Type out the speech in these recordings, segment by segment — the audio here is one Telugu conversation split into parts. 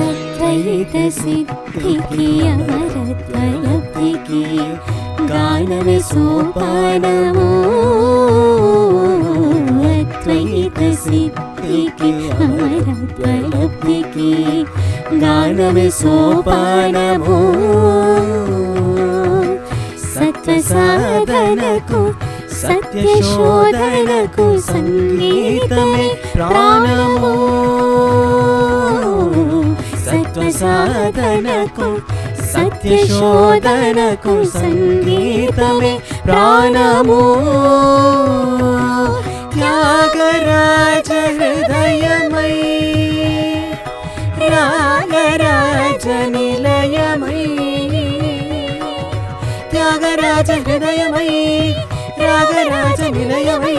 అద్వైత సిద్ధికి అమరత్వలబ్ధికి గానమే సోపానము. అద్వైత సిద్ధికి అమరత్వలబ్ధికి గానమే సోపానము. సత్వ సాధనకు సత్యశోధనకు సంగీతమే ప్రాణము. సత్వ సాధనకు సత్యశోధనకు సంగీతమే ప్రాణము. త్యాగరాజ హృదయమై రాగరాజ నిలయమై. త్యాగరాజ హృదయమై రాగరాజ నిలయమై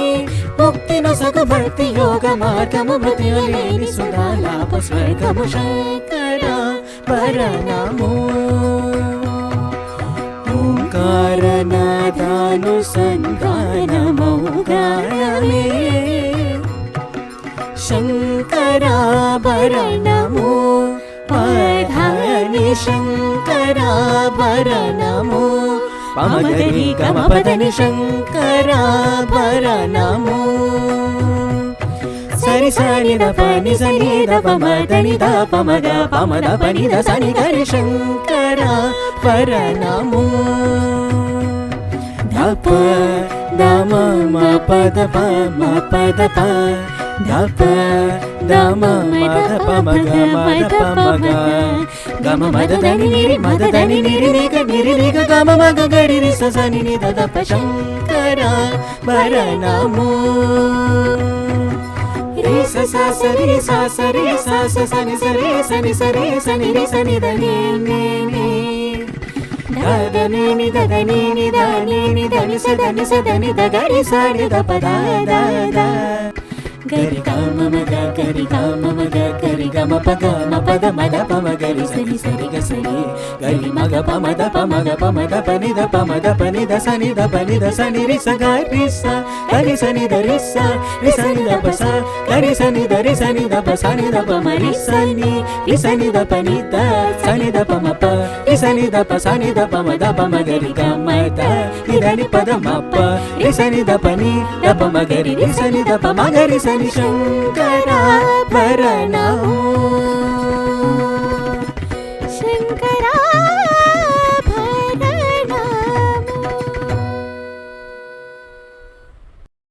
ముక్తి నొసగు భక్తి యోగ మార్గము మృత్యులేని సుధాలాప స్వర్గము. శంకరాభరణము ఓంకారనాదానుసంధానమౌ గానమే. శంకరాభరణము పధాని శంకరాభరణము పమగరి గమపదని శంకరాభరణము. సరి సని ద పని సని ద పమదని ద పమగ పమద పని ద సని గరి శంకరాభరణము. ధప దమ మ పద పమ పద ప ధప దమ మద పమగ మద పమగ గమ మద దని నిరి మద దని నిరి నిగ నిరి నిగ గమ మగ గరి రి స సని ని ద ద ప శంకరాభరణము. రి స స స రి స స రి స స సని స రి సని స రి సని రి సని ద ని ని ని ద ద ని ని ద ద ని ని ద ని ని ద ని స ద ని స ద ని ద గ రి స రి ద ప ద ద ద గరి గమ మగ గరి గమ మగ గరి గమ పగ మ పద మద పమ గరి సని సరి గ సరి గరి మగ పమద పమగ పమద పని ద పమద పని ద సని ద పని ద సని రి స గ రి స గరి సని ద రి స రి సని ద ప స గరి సని ద రి సని ద ప సని ద ప మ రి సని రి సని ద పని ద సని ద ప మ ప రి సని ద ప సని ద ప మ ద ప మ గరి గ మ ద రి ద ని పద మ ప రి సని ద పని ద ప మ గరి రి సని ద ప మ గరి సని శంకరాభరణము.